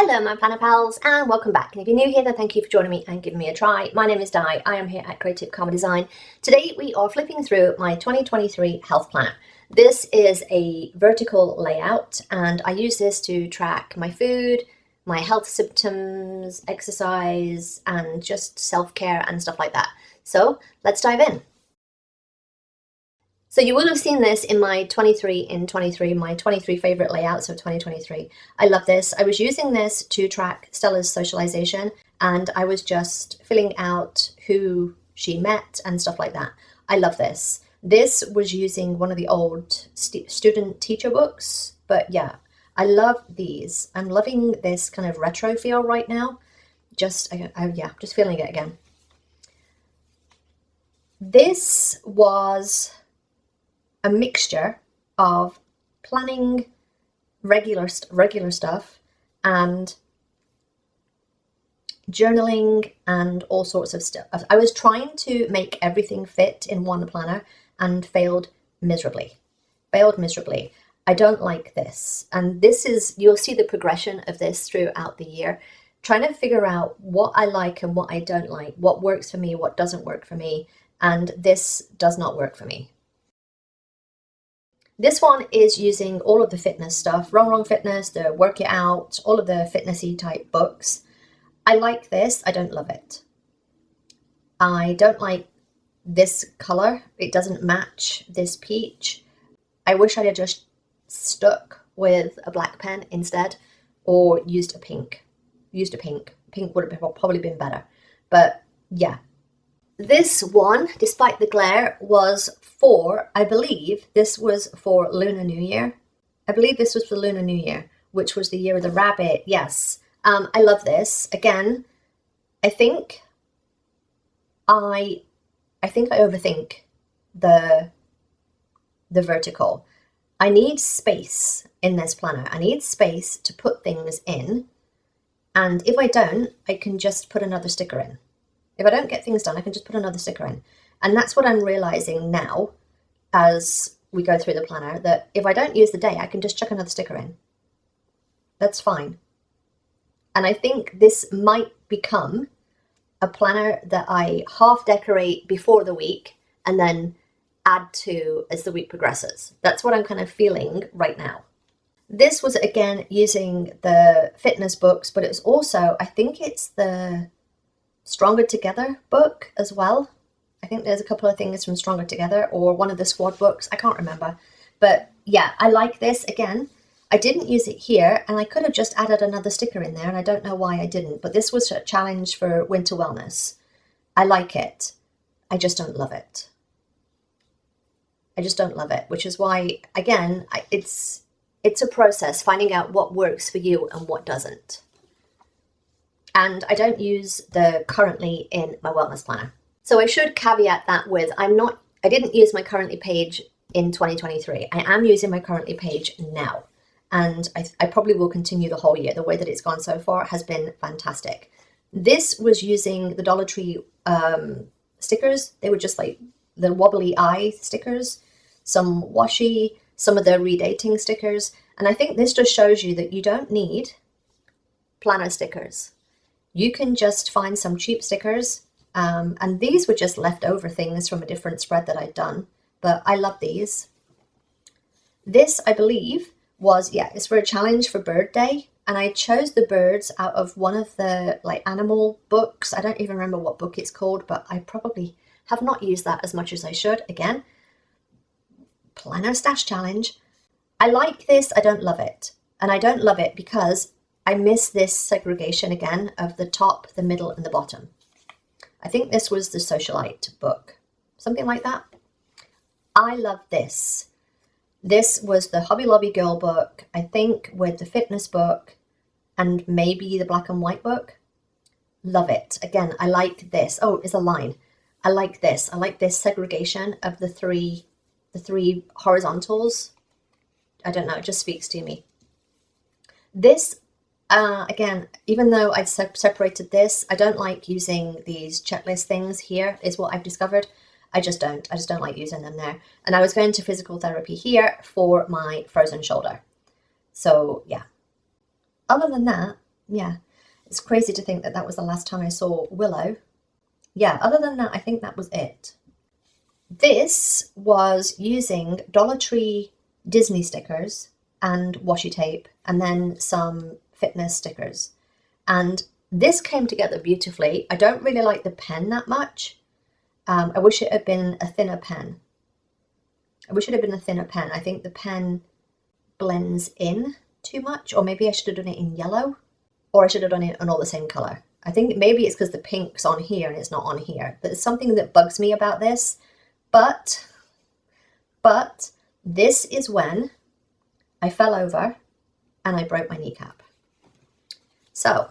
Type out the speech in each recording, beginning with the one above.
Hello my planner pals and welcome back, and if you're new here then thank you for joining me and giving me a try. My name is Di, I am here at Creative Karma Design. Today we are flipping through my 2023 health planner. This is a vertical layout and I use this to track my food, my health symptoms, exercise and just self-care and stuff like that. So let's dive in. So you will have seen this in my 23 in 23, my 23 favorite layouts of 2023. I love this. I was using this to track Stella's socialization and I was just filling out who she met and stuff like that. I love this. This was using one of the old student teacher books, but yeah, I love these. I'm loving this kind of retro feel right now. Just feeling it again. This was a mixture of planning regular stuff and journaling and all sorts of stuff. I was trying to make everything fit in one planner and failed miserably. I don't like this. And this is, you'll see the progression of this throughout the year, trying to figure out what I like and what I don't like, what works for me, what doesn't work for me. And this does not work for me. This one is using all of the fitness stuff, Wrong Fitness, the Work It Out, all of the fitnessy type books. I like this. I don't love it. I don't like this color. It doesn't match this peach. I wish I'd have just stuck with a black pen instead or used a pink. Pink would have probably been better. But yeah. This one, despite the glare, was for, I believe this was for Lunar New Year. I believe this was for Lunar New Year, which was the year of the rabbit. Yes. I love this. Again, I think I overthink the vertical. I need space in this planner. I need space to put things in. And if I don't, I can just put another sticker in. If I don't get things done, I can just put another sticker in. And that's what I'm realizing now as we go through the planner, that if I don't use the day, I can just chuck another sticker in. That's fine. And I think this might become a planner that I half decorate before the week and then add to as the week progresses. That's what I'm kind of feeling right now. This was, again, using the fitness books, but it was also, I think it's the Stronger Together book as well. I think there's a couple of things from Stronger Together or one of the squad books. I can't remember. But yeah, I like this. Again, I didn't use it here and I could have just added another sticker in there and I don't know why I didn't. But this was a challenge for winter wellness. I like it. I just don't love it. Which is why, again, it's a process finding out what works for you and what doesn't. And I don't use the currently in my wellness planner. So I should caveat that with, I didn't use my currently page in 2023. I am using my currently page now. And I probably will continue the whole year. The way that it's gone so far has been fantastic. This was using the Dollar Tree stickers. They were just like the wobbly eye stickers, some washi, some of the redating stickers. And I think this just shows you that you don't need planner stickers. You can just find some cheap stickers, and these were just leftover things from a different spread that I'd done, but I love these. This, I believe, was, yeah, it's for a challenge for Bird Day, and I chose the birds out of one of the like animal books. I don't even remember what book it's called, but I probably have not used that as much as I should. Again, planner stash challenge. I like this, I don't love it, and I don't love it because I miss this segregation again of the top, the middle, and the bottom. I think this was the Socialite book, something like that. I love this. This was the Hobby Lobby girl book, I think, with the fitness book and maybe the black and white book. Love it. Again, I like this. Oh, it's a line. I like this. I like this segregation of the three horizontals. I don't know, it just speaks to me. This, again, even though I've separated this, I don't like using these checklist things here, is what I've discovered. I just don't like using them there. And I was going to physical therapy here for my frozen shoulder. So yeah. Other than that, yeah, it's crazy to think that that was the last time I saw Willow. Yeah, other than that, I think that was it. This was using Dollar Tree Disney stickers and washi tape, and then some fitness stickers. And this came together beautifully. I don't really like the pen that much. I wish it had been a thinner pen. I think the pen blends in too much, or maybe I should have done it in yellow, or I should have done it in all the same color. I think maybe it's because the pink's on here and it's not on here. But there's something that bugs me about this. But this is when I fell over and I broke my kneecap. So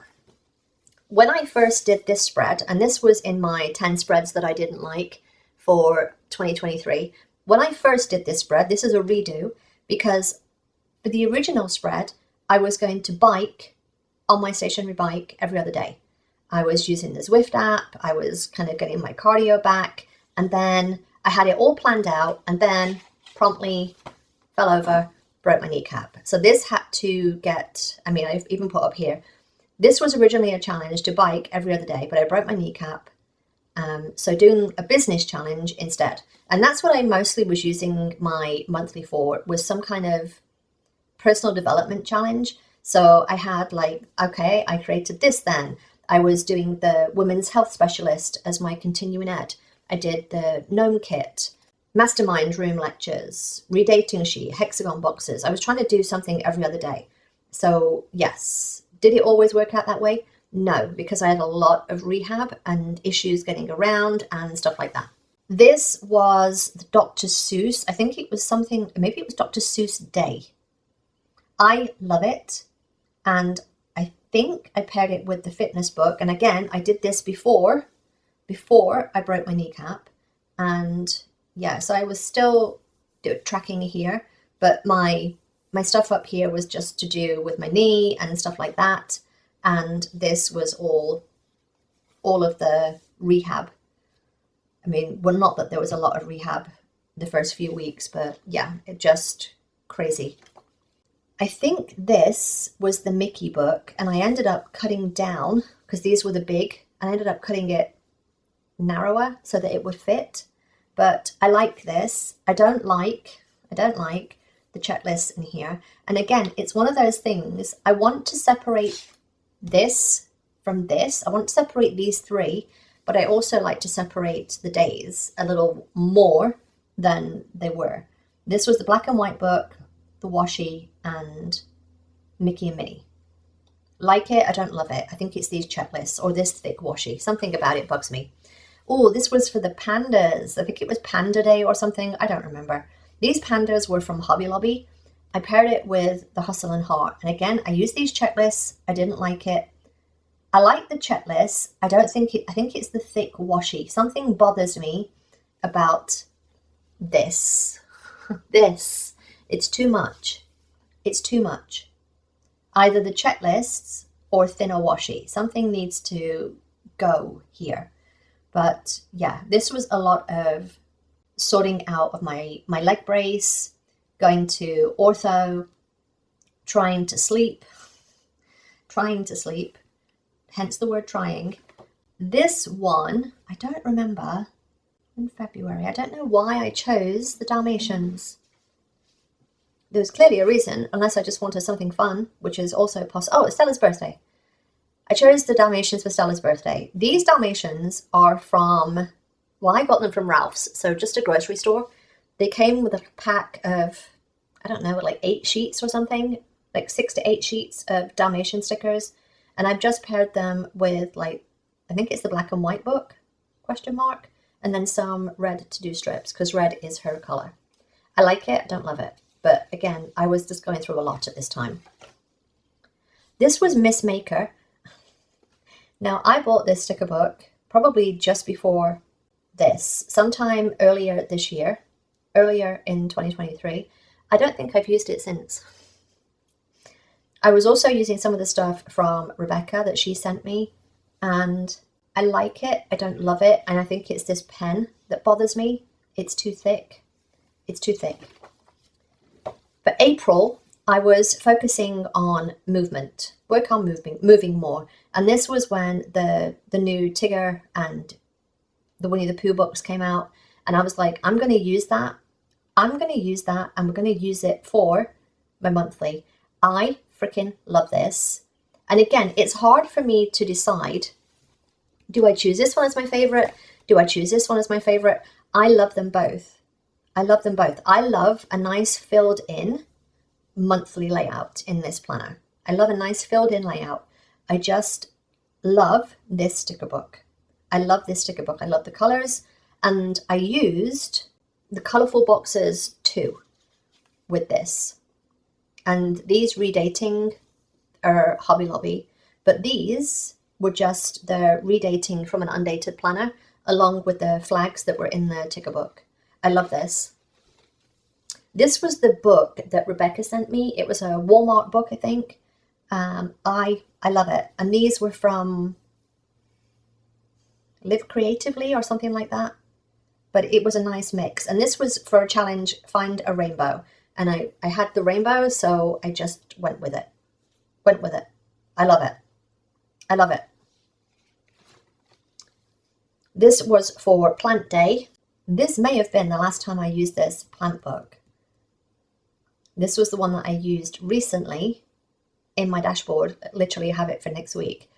when I first did this spread, and this was in my 10 spreads that I didn't like for 2023, when I first did this spread, this is a redo, because for the original spread, I was going to bike on my stationary bike every other day. I was using the Zwift app, I was kind of getting my cardio back, and then I had it all planned out, and then promptly fell over, broke my kneecap. So this had to get, I mean, I've even put up here, this was originally a challenge to bike every other day, but I broke my kneecap. So doing a business challenge instead. And that's what I mostly was using my monthly for, was some kind of personal development challenge. So I had like, okay, I created this then. I was doing the women's health specialist as my continuing ed. I did the gnome kit, mastermind room lectures, redating sheet, hexagon boxes. I was trying to do something every other day. So yes, did it always work out that way? No, because I had a lot of rehab and issues getting around and stuff like that. This was the Dr. Seuss. I think it was something, maybe it was Dr. Seuss Day. I love it. And I think I paired it with the fitness book. And again, I did this before I broke my kneecap. And yeah, so I was still tracking here, but my stuff up here was just to do with my knee and stuff like that. And this was all of the rehab. I mean, well, not that there was a lot of rehab the first few weeks, but yeah, it just crazy. I think this was the Mickey book, and I ended up cutting down, because these were the big, and I ended up cutting it narrower so that it would fit. But I like this. I don't like the checklist in here. And again, it's one of those things, I want to separate this from this. I want to separate these three, but I also like to separate the days a little more than they were. This was the black and white book, the washi, and Mickey and Minnie. Like it, I don't love it. I think it's these checklists or this thick washi. Something about it bugs me. Oh, this was for the pandas. I think it was Panda Day or something. I don't remember. These pandas were from Hobby Lobby. I paired it with the Hustle and Heart. And again, I used these checklists. I didn't like it. I like the checklist. I think it's the thick washi. Something bothers me about this. This. It's too much. It's too much. Either the checklists or thinner washi. Something needs to go here. But yeah, this was a lot of sorting out of my leg brace, going to ortho, trying to sleep, hence the word trying. This one, I don't remember, in February. I don't know why I chose the Dalmatians. There was clearly a reason, unless I just wanted something fun, which is also possible. Oh, it's Stella's birthday. I chose the Dalmatians for Stella's birthday. These Dalmatians are from, well, I got them from Ralph's, so just a grocery store. They came with a pack of, I don't know, like 8 sheets or something, like 6 to 8 sheets of Dalmatian stickers. And I've just paired them with, like, I think it's the black and white book, question mark, and then some red to-do strips, because red is her color. I like it, I don't love it. But again, I was just going through a lot at this time. This was Miss Maker. Now, I bought this sticker book probably just before this, sometime earlier this year, earlier in 2023. I don't think I've used it since. I was also using some of the stuff from Rebecca that she sent me, and I like it. I don't love it, and I think it's this pen that bothers me. It's too thick. It's too thick. For April, I was focusing on movement, work on moving more. And this was when the new Tigger and the Winnie the Pooh books came out. And I was like, I'm going to use that. I'm going to use that. And we're going to use it for my monthly. I freaking love this. And again, it's hard for me to decide, do I choose this one as my favorite? Do I choose this one as my favorite? I love them both. I love them both. I love a nice filled in monthly layout in this planner. I love a nice filled in layout. I just love this sticker book. I love this sticker book. I love the colors, and I used the colorful boxes too with this. And these redating are Hobby Lobby, but these were just the redating from an undated planner along with the flags that were in the ticker book. I love this. This was the book that Rebecca sent me. It was a Walmart book, I think. I love it. And these were from Live Creatively or something like that. But it was a nice mix. And this was for a challenge, find a rainbow. And I had the rainbow, so I just went with it. I love it. I love it. This was for Plant Day. This may have been the last time I used this plant book. This was the one that I used recently in my dashboard. Literally have it for next week.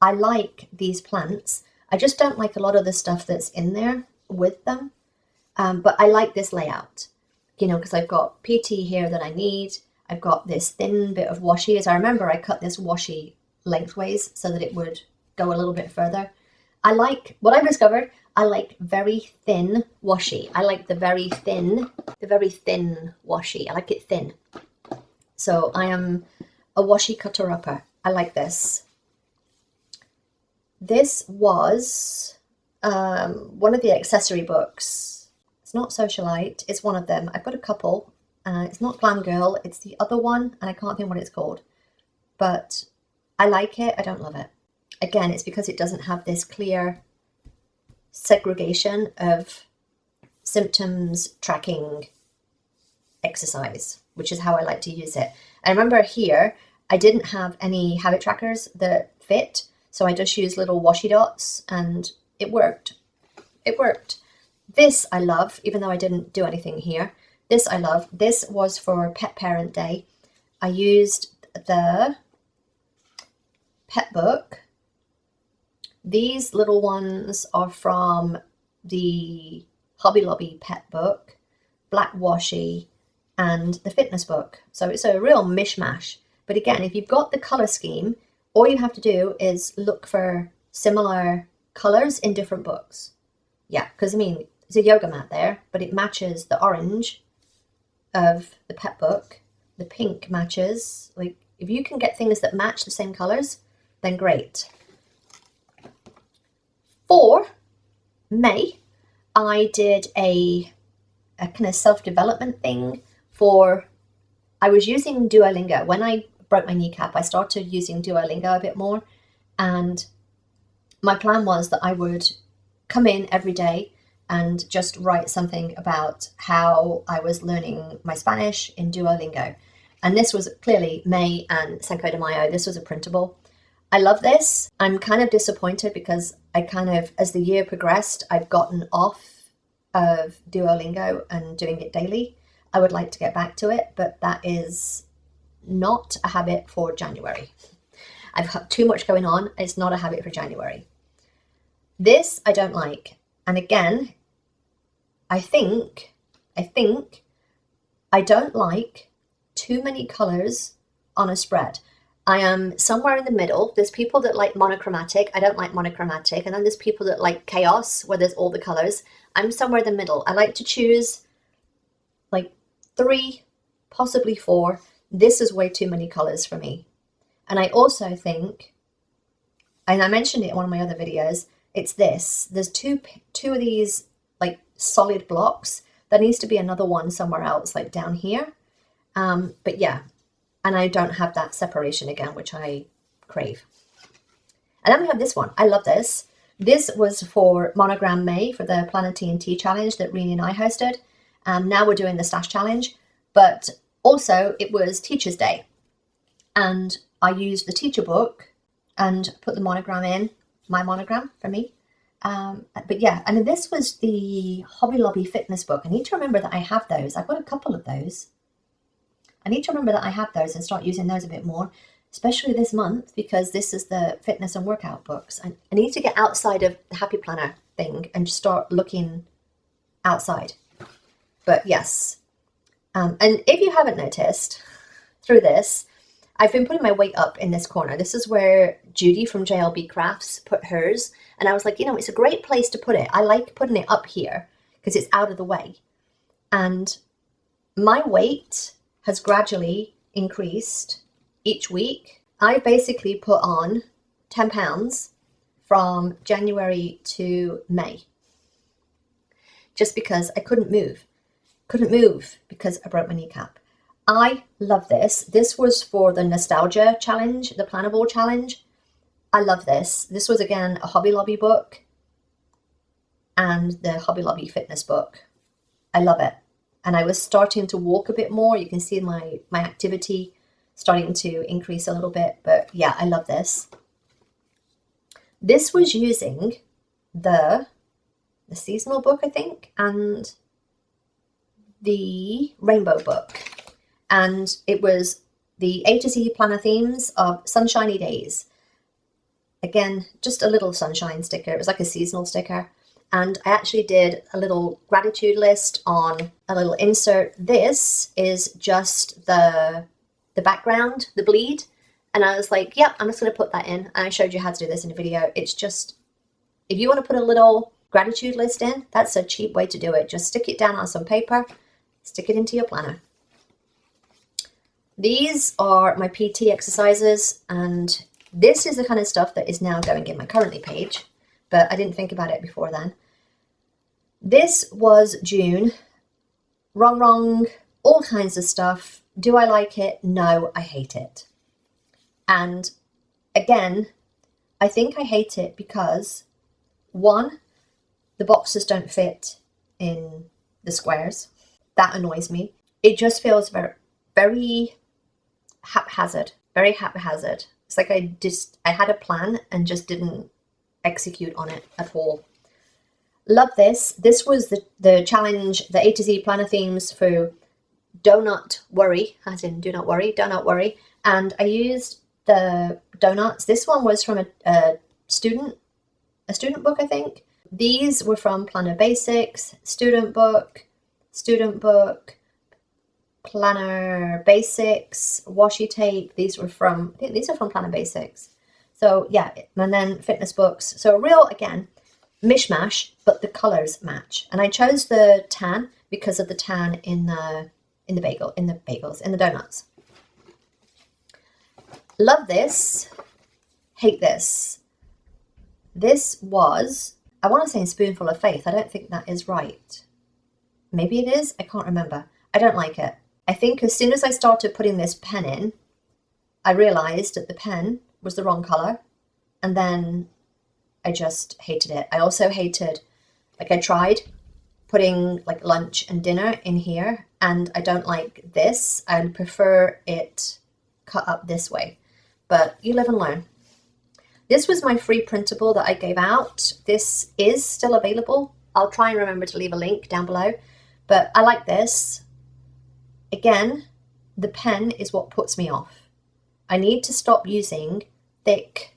I like these plants. I just don't like a lot of the stuff that's in there with them. But I like this layout, you know, because I've got PT here that I need. I've got this thin bit of washi. As I remember, I cut this washi lengthways so that it would go a little bit further. I like what I've discovered. I like very thin washi. I like the very thin washi. I like it thin. So I am a washi cutter-upper. I like this. This was one of the accessory books. It's not Socialite. It's one of them. I've got a couple. It's not Glam Girl. It's the other one, and I can't think what it's called. But I like it. I don't love it. Again, it's because it doesn't have this clear segregation of symptoms tracking exercise, which is how I like to use it. I remember here, I didn't have any habit trackers that fit, so I just used little washi dots, and it worked. It worked. This I love, even though I didn't do anything here. This I love. This was for Pet Parent Day. I used the pet book. These little ones are from the Hobby Lobby pet book, black washi, and the fitness book. So it's a real mishmash. But again, if you've got the color scheme, all you have to do is look for similar colors in different books. Yeah, because I mean, there's a yoga mat there, but it matches the orange of the pet book. The pink matches. Like, if you can get things that match the same colors, then great. For May, I did a kind of self-development thing for, I was using Duolingo. When I broke my kneecap, I started using Duolingo a bit more. And my plan was that I would come in every day and just write something about how I was learning my Spanish in Duolingo. And this was clearly May and Cinco de Mayo. This was a printable. I love this. I'm kind of disappointed because I kind of, as the year progressed, I've gotten off of Duolingo and doing it daily. I would like to get back to it, but that is not a habit for January. I've got too much going on. It's not a habit for January. This I don't like. And again, I think I don't like too many colors on a spread. I am somewhere in the middle. There's people that like monochromatic. I don't like monochromatic. And then there's people that like chaos, where there's all the colors. I'm somewhere in the middle. I like to choose like 3, possibly 4. This is way too many colors for me. And I also think, and I mentioned it in one of my other videos, it's this. There's two of these like solid blocks. There needs to be another one somewhere else, like down here. But yeah. And I don't have that separation again, which I crave. And then we have this one. I love this. This was for Monogram May for the Planner TNT challenge that Renee and I hosted. Now we're doing the stash challenge. But Also, it was Teacher's Day, and I used the teacher book and put the monogram in, my monogram for me. But yeah, and this was the Hobby Lobby fitness book. I need to remember that I have those. I've got a couple of those. I need to remember that I have those and start using those a bit more, especially this month, because this is the fitness and workout books. I need to get outside of the Happy Planner thing and start looking outside. But yes, and if you haven't noticed through this, I've been putting my weight up in this corner. This is where Judy from JLB Crafts put hers. And I was like, you know, it's a great place to put it. I like putting it up here because it's out of the way. And my weight has gradually increased each week. I basically put on 10 pounds from January to May, just because I couldn't move. Couldn't move because I broke my kneecap. I love this. This was for the Nostalgia Challenge, the Plannable Challenge. I love this. This was, again, a Hobby Lobby book and the Hobby Lobby fitness book. I love it. And I was starting to walk a bit more. You can see my activity starting to increase a little bit. But yeah, I love this. This was using the seasonal book, I think, and the rainbow book. And it was the A to Z planner themes of sunshiny days. Again, just a little sunshine sticker. It was like a seasonal sticker. And I actually did a little gratitude list on a little insert. This is just the background, the bleed. And I was like, yeah, I'm just going to put that in. And I showed you how to do this in a video. It's just, if you want to put a little gratitude list in, that's a cheap way to do it. Just stick it down on some paper, stick it into your planner. These are my PT exercises, and this is the kind of stuff that is now going in my currently page, but I didn't think about it before then. This was June. Wrong, all kinds of stuff. Do I like it? No, I hate it. And again, I think I hate it because, one, the boxes don't fit in the squares. That annoys me. It just feels very haphazard, very haphazard. It's like I had a plan and just didn't execute on it at all. Love this. This was the challenge, the A to Z planner themes for Donut Worry, as in do not worry, donut worry. And I used the donuts. This one was from a student book, I think. These were from Planner Basics, student book, Planner Basics, washi tape. These are from Planner Basics. So yeah, and then fitness books. So a real, again, mishmash, but the colors match. And I chose the tan because of the tan in the donuts. Love this, hate this. This was, I want to say Spoonful of Faith. I don't think that is right. Maybe it is. I can't remember. I don't like it. I think as soon as I started putting this pen in, I realized that the pen was the wrong color. And then I just hated it. I also hated, like I tried putting like lunch and dinner in here, and I don't like this. I'd prefer it cut up this way, but you live and learn. This was my free printable that I gave out. This is still available. I'll try and remember to leave a link down below, but I like this. Again, the pen is what puts me off. I need to stop using thick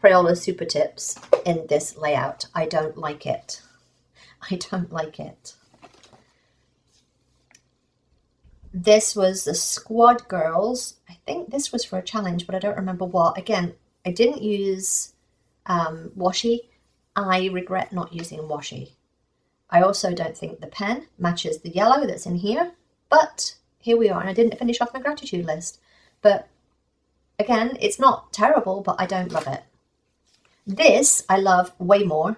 Crayola Super Tips in this layout. I don't like it. I don't like it. This was the Squad Girls. I think this was for a challenge, but I don't remember what. Again, I didn't use washi. I regret not using washi. I also don't think the pen matches the yellow that's in here, but here we are. And I didn't finish off my gratitude list. But again, it's not terrible, but I don't love it. This I love way more.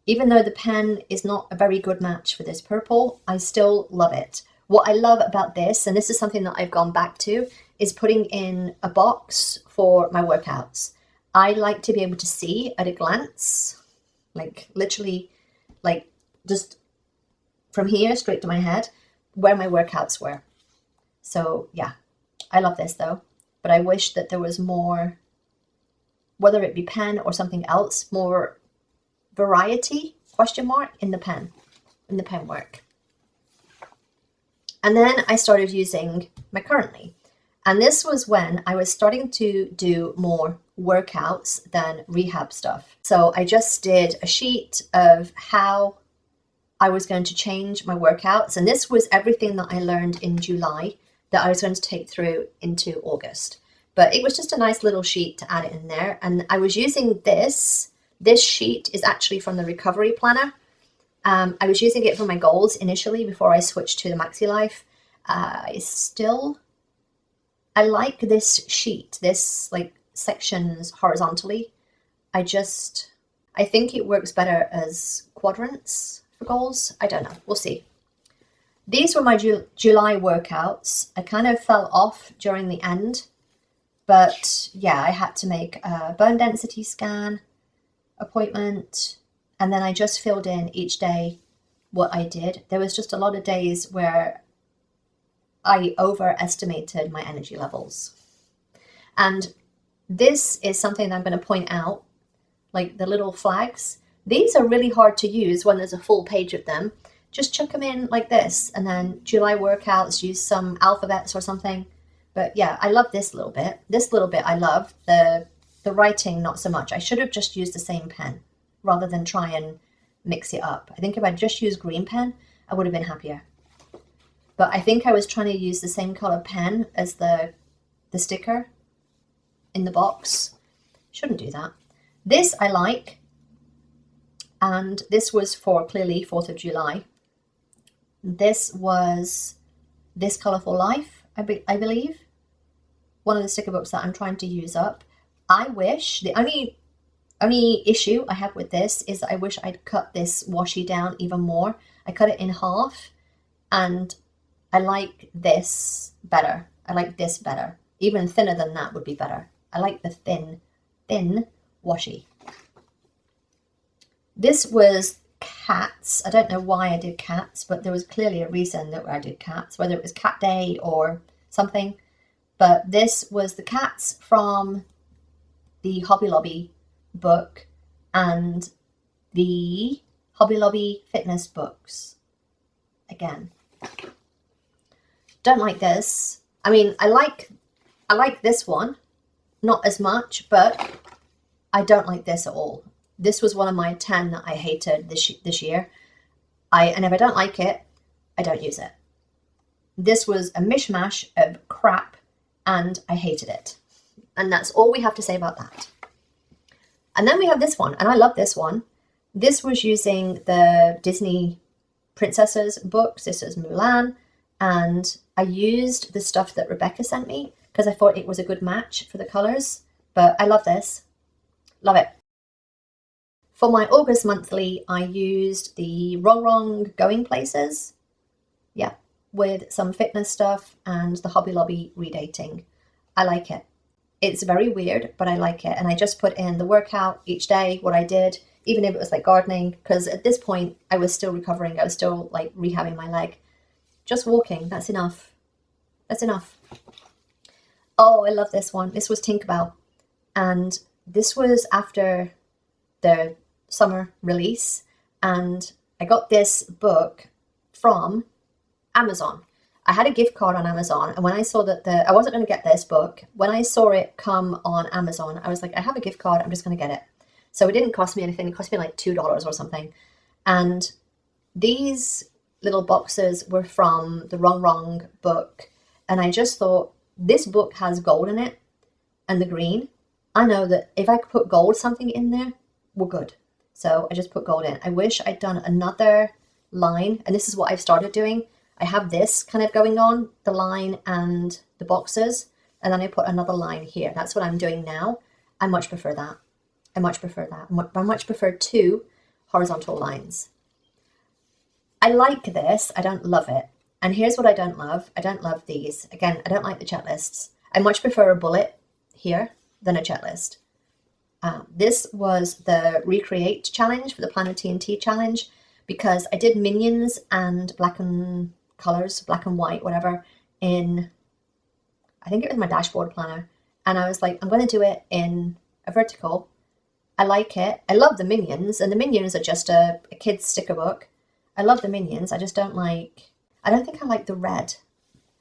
Even though the pen is not a very good match for this purple, I still love it. What I love about this, and this is something that I've gone back to, is putting in a box for my workouts. I like to be able to see at a glance, like literally, like just from here straight to my head, where my workouts were. So yeah, I love this though, but I wish that there was more, whether it be pen or something else, more variety, question mark, in the pen work. And then I started using my Currently. And this was when I was starting to do more workouts than rehab stuff. So I just did a sheet of how I was going to change my workouts. And this was everything that I learned in July that I was going to take through into August. But it was just a nice little sheet to add it in there. And I was using this. This sheet is actually from the recovery planner. I was using it for my goals initially before I switched to the Maxi Life. I like this sheet, this like sections horizontally. I think it works better as quadrants for goals. I don't know, we'll see. These were my July workouts. I kind of fell off during the end, but yeah, I had to make a bone density scan appointment, and then I just filled in each day what I did. There was just a lot of days where I overestimated my energy levels. And this is something that I'm going to point out, like the little flags. These are really hard to use when there's a full page of them. Just chuck them in like this, and then July workouts, use some alphabets or something. But yeah, I love this little bit. This little bit I love. The writing, not so much. I should have just used the same pen rather than try and mix it up. I think if I just used green pen, I would have been happier. But I think I was trying to use the same color pen as the sticker in the box. Shouldn't do that. This I like. And this was for clearly 4th of July. This was This Colorful Life, I believe. One of the sticker books that I'm trying to use up. I wish, the only issue I have with this is that I wish I'd cut this washi down even more. I cut it in half, and I like this better. I like this better. Even thinner than that would be better. I like the thin washi. This was cats. I don't know why I did cats, but there was clearly a reason that I did cats, whether it was cat day or something. But this was the cats from the Hobby Lobby book and the Hobby Lobby fitness books. Again, don't like this. I mean, I like this one, not as much, but I don't like this at all. This was one of my 10 that I hated this year. And if I don't like it, I don't use it. This was a mishmash of crap, and I hated it. And that's all we have to say about that. And then we have this one, and I love this one. This was using the Disney Princesses books. This is Mulan, and I used the stuff that Rebecca sent me because I thought it was a good match for the colors. But I love this. Love it. For my August monthly, I used the Wrong Going Places. Yeah, with some fitness stuff and the Hobby Lobby redating. I like it. It's very weird, but I like it. And I just put in the workout each day, what I did, even if it was like gardening, because at this point I was still recovering. I was still like rehabbing my leg. Just walking, that's enough. That's enough. Oh, I love this one. This was Tinkerbell. And this was after the summer release. And I got this book from Amazon. I had a gift card on Amazon, and when I saw that I wasn't going to get this book, when I saw it come on Amazon, I was like, I have a gift card, I'm just going to get it. So it didn't cost me anything. It cost me like $2 or something. And these little boxes were from the Wrong book. And I just thought, this book has gold in it and the green. I know that if I could put gold something in there, we're good. So I just put gold in. I wish I'd done another line, and this is what I've started doing. I have this kind of going on, the line and the boxes, and then I put another line here. That's what I'm doing now. I much prefer that. I much prefer that. I much prefer 2 horizontal lines. I like this. I don't love it. And here's what I don't love. I don't love these. Again, I don't like the checklists. I much prefer a bullet here than a checklist. This was the Recreate challenge for the Planet TNT challenge, because I did Minions and black and colors, black and white, whatever, in, I think it was my dashboard planner. And I was like, I'm going to do it in a vertical. I like it. I love the Minions, and the Minions are just a kid's sticker book. I love the Minions. I just don't think I like the red.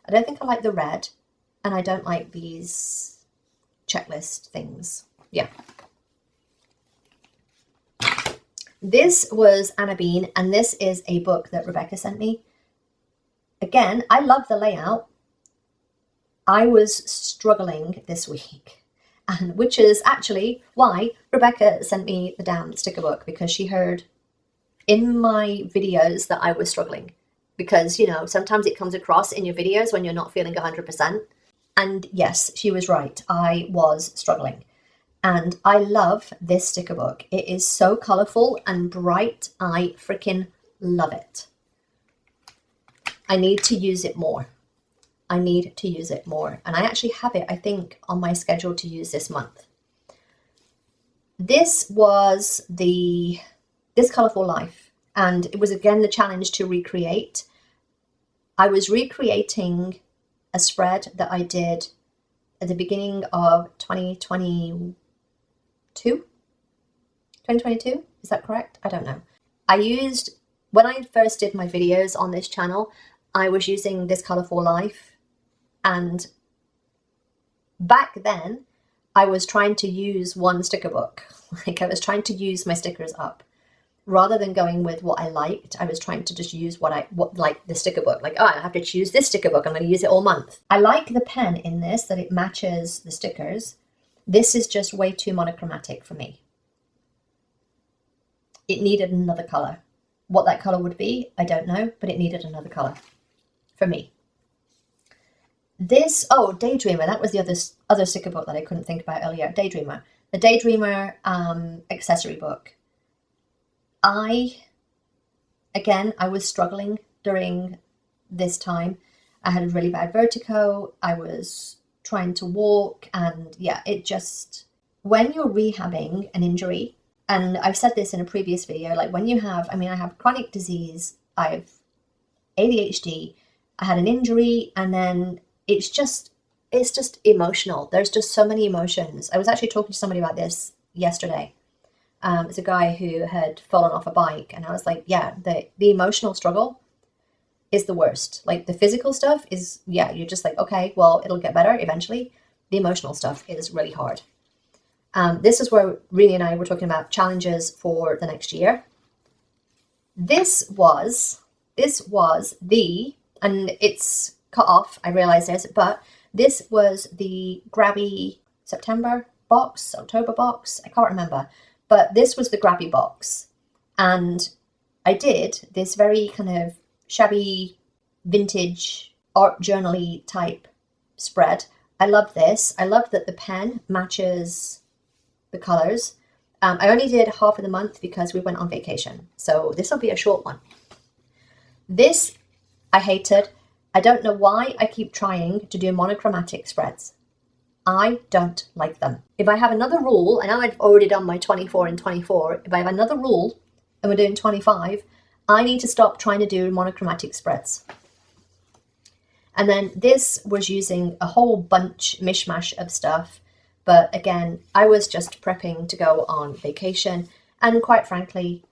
I don't think I like the red, and I don't like these checklist things. Yeah. This was Anna Bean, and this is a book that Rebecca sent me. Again, I love the layout. I was struggling this week, and which is actually why Rebecca sent me the damn sticker book, because she heard in my videos that I was struggling. Because, you know, sometimes it comes across in your videos when you're not feeling 100%. And yes, she was right. I was struggling. And I love this sticker book. It is so colourful and bright. I freaking love it. I need to use it more. I need to use it more. And I actually have it, I think, on my schedule to use this month. This was This Colourful Life. And it was again the challenge to recreate. I was recreating a spread that I did at the beginning of 2022. 2022? Is that correct? I don't know. When I first did my videos on this channel, I was using This Colourful Life. And back then, I was trying to use one sticker book. Like I was trying to use my stickers up. Rather than going with what I liked, I was trying to just use what like the sticker book. Like, oh, I have to choose this sticker book. I'm going to use it all month. I like the pen in this, that it matches the stickers. This is just way too monochromatic for me. It needed another color. What that color would be, I don't know, but it needed another color for me. This, oh, Daydreamer. That was the other sticker book that I couldn't think about earlier. Daydreamer. The Daydreamer accessory book. I was struggling during this time. I had a really bad vertigo. I was trying to walk, and yeah, it just, when you're rehabbing an injury, and I've said this in a previous video, like when you have, I have chronic disease, I have ADHD, I had an injury, and then it's just emotional. There's just so many emotions. I was actually talking to somebody about this yesterday. It's a guy who had fallen off a bike, and I was like, yeah, the emotional struggle is the worst. Like the physical stuff is, yeah, you're just like, okay, well, it'll get better eventually. The emotional stuff is really hard. This is where Rini and I were talking about challenges for the next year. This was and it's cut off, I realize this, but this was the Grabby September box, October box, I can't remember. But this was the Grabby box, and I did this very kind of shabby, vintage, art journal-y type spread. I love this. I love that the pen matches the colours. I only did half of the month because we went on vacation, so this will be a short one. This I hated. I don't know why I keep trying to do monochromatic spreads. I don't like them. If I have another rule, I know I've already done my 24 and 24. If I have another rule and we're doing 25, I need to stop trying to do monochromatic spreads. And then this was using a whole bunch, mishmash of stuff. But again, I was just prepping to go on vacation. And quite frankly,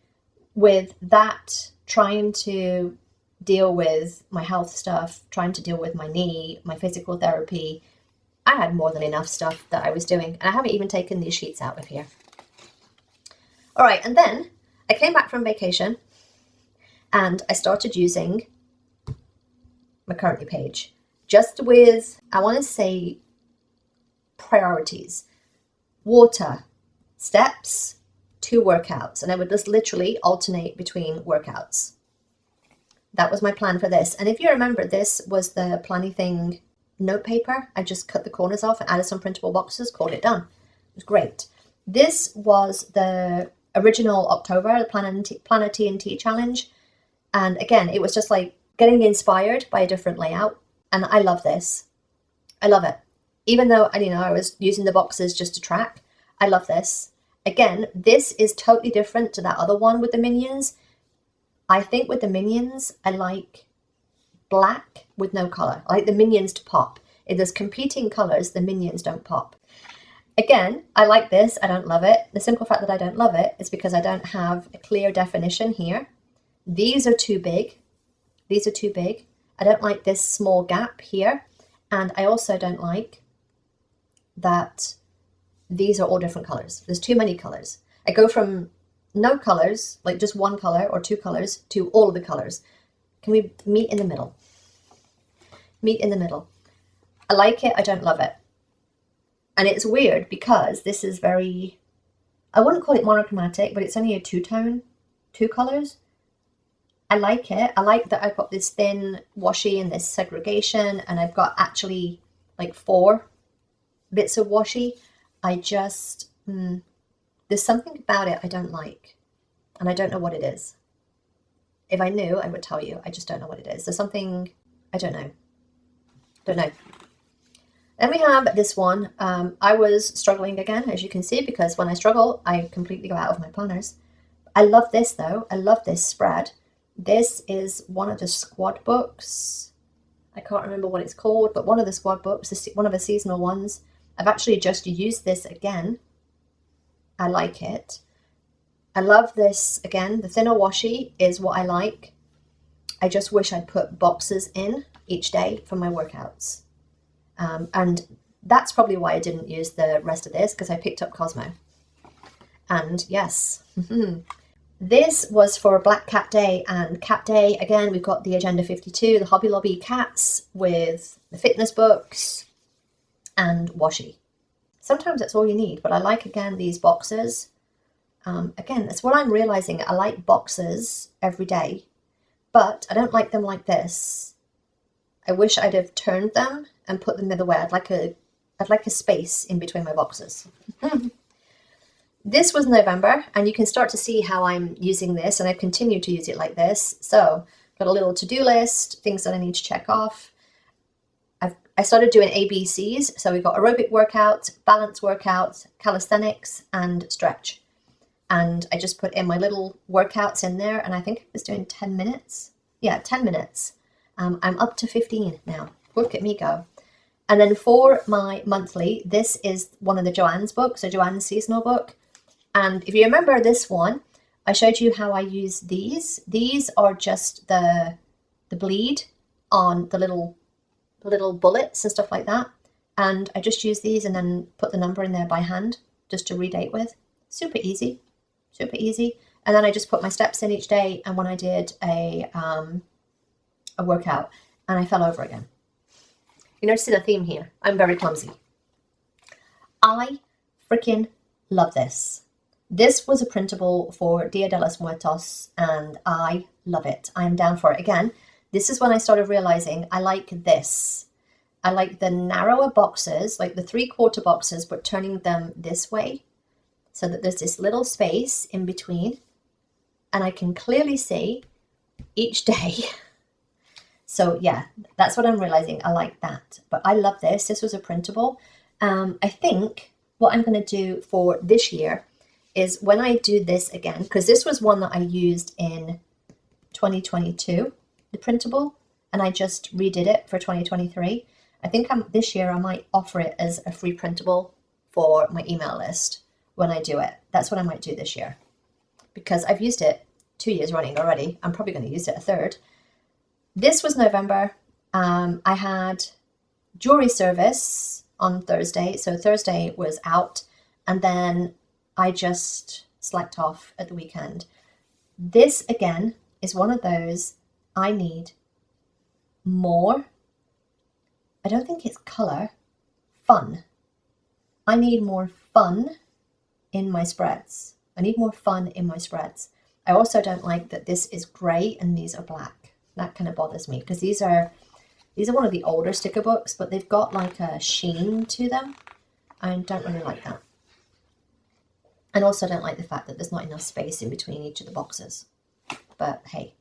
with that, trying to deal with my health stuff, trying to deal with my knee, my physical therapy, I had more than enough stuff that I was doing, and I haven't even taken these sheets out of here. All right, and then I came back from vacation and I started using my Currently page just with, I want to say, priorities. Water, steps, 2 workouts, and I would just literally alternate between workouts. That was my plan for this. And if you remember, this was the Planny Thing note paper. I just cut the corners off and added some printable boxes, called it done. It was great. This was the original October, the Planner TNT challenge. And again, it was just like getting inspired by a different layout. And I love this. I love it. Even though, I was using the boxes just to track, I love this. Again, this is totally different to that other one with the Minions. I think with the Minions, I like black with no color. I like the minions to pop. If there's competing colors, the minions don't pop. Again, I like this. I don't love it. The simple fact that I don't love it is because I don't have a clear definition here. These are too big. These are too big. I don't like this small gap here. And I also don't like that these are all different colors. There's too many colors. I go from no colors, like just one color or two colors, to all of the colors. Can we meet in the middle? Meet in the middle. I like it. I don't love it. And it's weird because this is very, I wouldn't call it monochromatic, but it's only a two-tone, two colors. I like it. I like that I've got this thin washi and this segregation, and I've got actually like 4 bits of washi. I just, there's something about it I don't like, and I don't know what it is. If I knew, I would tell you. I just don't know what it is. There's something, I don't know. Don't know. Then we have this one. I was struggling again, as you can see, because when I struggle, I completely go out of my planners. I love this though. I love this spread. This is one of the squad books. I can't remember what it's called, but one of the squad books, one of the seasonal ones. I've actually just used this again. I like it. I love this again. The thinner washi is what I like. I just wish I'd put boxes in each day for my workouts. And that's probably why I didn't use the rest of this, because I picked up Cosmo. And yes, this was for Black Cat Day, and Cat Day, again, we've got the Agenda 52, the Hobby Lobby cats with the fitness books and washi. Sometimes that's all you need, but I like, again, these boxes. Again, that's what I'm realizing. I like boxes every day, but I don't like them like this. I wish I'd have turned them and put them the other way. I'd like a space in between my boxes. This was November, and you can start to see how I'm using this, and I've continued to use it like this. So, got a little to-do list, things that I need to check off. I started doing ABCs, so we've got aerobic workout, balance workout, calisthenics, and stretch. And I just put in my little workouts in there, and I think I was doing 10 minutes. Yeah, 10 minutes. I'm up to 15 now. Look at me go. And then for my monthly, this is one of the Joanne's books, so Joanne's seasonal book. And if you remember this one, I showed you how I use these. These are just the bleed on the little bullets and stuff like that. And I just use these and then put the number in there by hand just to redate with. Super easy, super easy. And then I just put my steps in each day. And when I did a workout, and I fell over again. You notice the theme here. I'm very clumsy. I freaking love this. This was a printable for Dia de los Muertos, and I love it. I'm down for it. Again, this is when I started realizing I like this. I like the narrower boxes, like the 3/4 boxes, but turning them this way so that there's this little space in between, and I can clearly see each day. So yeah, that's what I'm realizing. I like that, but I love this. This was a printable. I think what I'm going to do for this year is when I do this again, because this was one that I used in 2022, the printable, and I just redid it for 2023. I think this year I might offer it as a free printable for my email list when I do it. That's what I might do this year, because I've used it 2 years running already. I'm probably going to use it a third. This was November. I had jewelry service on Thursday. So Thursday was out, and then I just slacked off at the weekend. This, again, is one of those I need more. I don't think it's color. Fun. I need more fun in my spreads. I need more fun in my spreads. I also don't like that this is grey and these are black. That kind of bothers me, because these are one of the older sticker books, but they've got like a sheen to them. I don't really like that. And also don't like the fact that there's not enough space in between each of the boxes. But hey.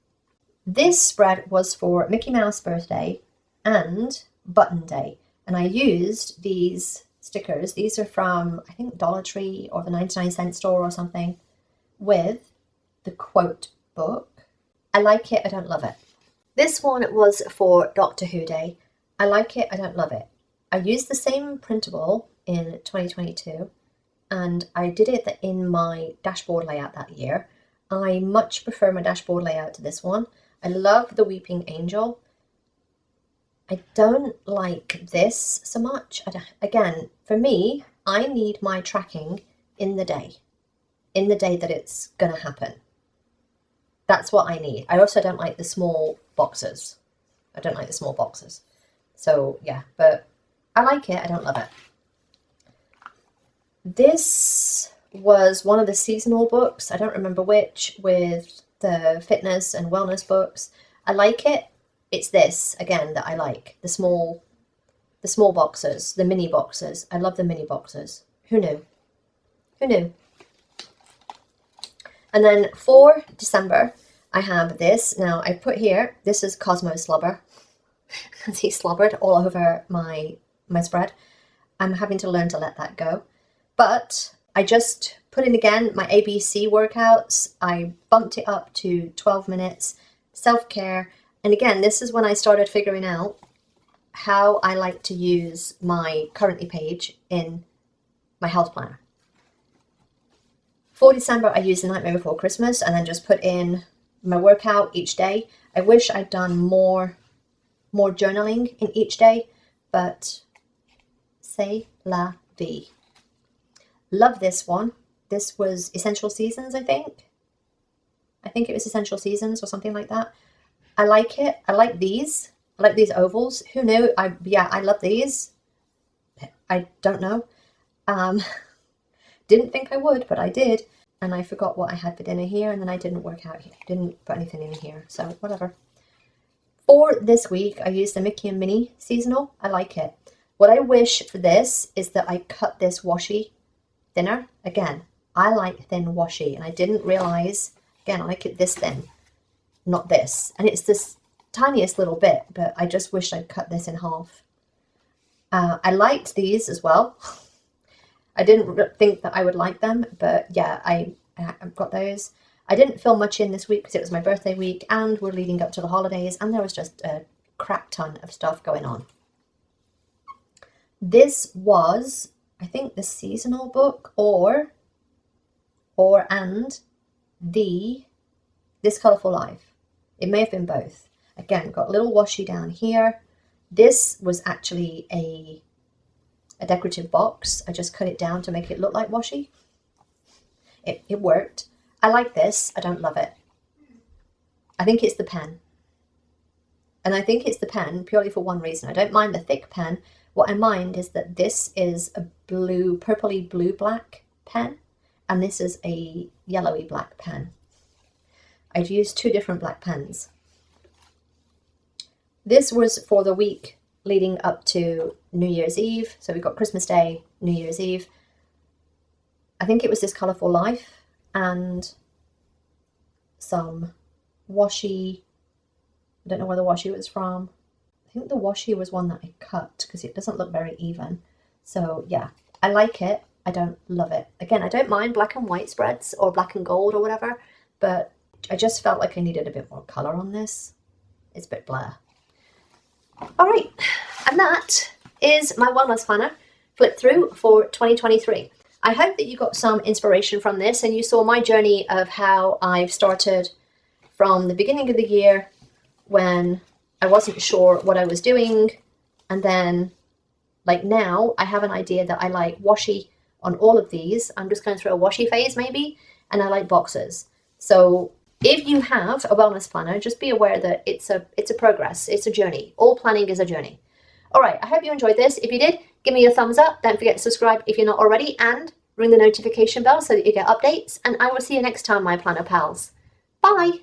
This spread was for Mickey Mouse birthday and Button Day. And I used these stickers. These are from, I think, Dollar Tree or the 99-cent store or something, with the quote book. I like it. I don't love it. This one was for Doctor Who Day. I like it, I don't love it. I used the same printable in 2022 and I did it in my dashboard layout that year. I much prefer my dashboard layout to this one. I love the Weeping Angel. I don't like this so much. Again, for me, I need my tracking in the day that it's going to happen. That's what I need. I also don't like the small boxes. I don't like the small boxes. So yeah, but I like it. I don't love it. This was one of the seasonal books. I don't remember which, with the fitness and wellness books. I like it. It's this, again, that I like. The small boxes, the mini boxes. I love the mini boxes. Who knew? Who knew? And then for December, I have this. Now, I put here, this is Cosmo Slobber. Because he slobbered all over my spread. I'm having to learn to let that go. But I just put in again my ABC workouts. I bumped it up to 12 minutes, self-care. And again, this is when I started figuring out how I like to use my Currently page in my health planner. For December, I used The Nightmare Before Christmas and then just put in my workout each day. I wish I'd done more journaling in each day, but c'est la vie. Love this one. This was Essential Seasons, I think. I think it was Essential Seasons or something like that. I like it. I like these. I like these ovals. Who knew? I love these. I don't know. Didn't think I would, but I did. And I forgot what I had for dinner here, and then I didn't work out here. Didn't put anything in here, so whatever. For this week, I used the Mickey and Minnie seasonal. I like it. What I wish for this is that I cut this washi thinner. Again, I like thin washi, and I didn't realize, again, I like it this thin, not this. And it's this tiniest little bit, but I just wish I'd cut this in half. I liked these as well. I didn't think that I would like them, but yeah, I've got those. I didn't film much in this week because it was my birthday week and we're leading up to the holidays and there was just a crap ton of stuff going on. This was, I think, the seasonal book and This Colourful Life. It may have been both. Again, got a little washi down here. This was actually a decorative box. I just cut it down to make it look like washi. It worked. I like this. I don't love it. I think it's the pen. And I think it's the pen purely for one reason. I don't mind the thick pen. What I mind is that this is a purpley blue-black pen. And this is a yellowy black pen. I've used two different black pens. This was for the week leading up to New Year's Eve. So we've got Christmas Day, New Year's Eve. I think it was This Colourful Life and some washi. I don't know where the washi was from. I think the washi was one that I cut because it doesn't look very even. So yeah, I like it. I don't love it. Again, I don't mind black and white spreads or black and gold or whatever, but I just felt like I needed a bit more colour on this. It's a bit blur. All right, and that is my wellness planner flip through for 2023. I hope that you got some inspiration from this and you saw my journey of how I've started from the beginning of the year when I wasn't sure what I was doing, and then like now I have an idea that I like washi on all of these. I'm just going through a washi phase maybe, and I like boxes. So if you have a wellness planner, just be aware that it's a progress, it's a journey. All planning is a journey. All right, I hope you enjoyed this. If you did, give me a thumbs up. Don't forget to subscribe if you're not already, and ring the notification bell so that you get updates. And I will see you next time, my planner pals. Bye.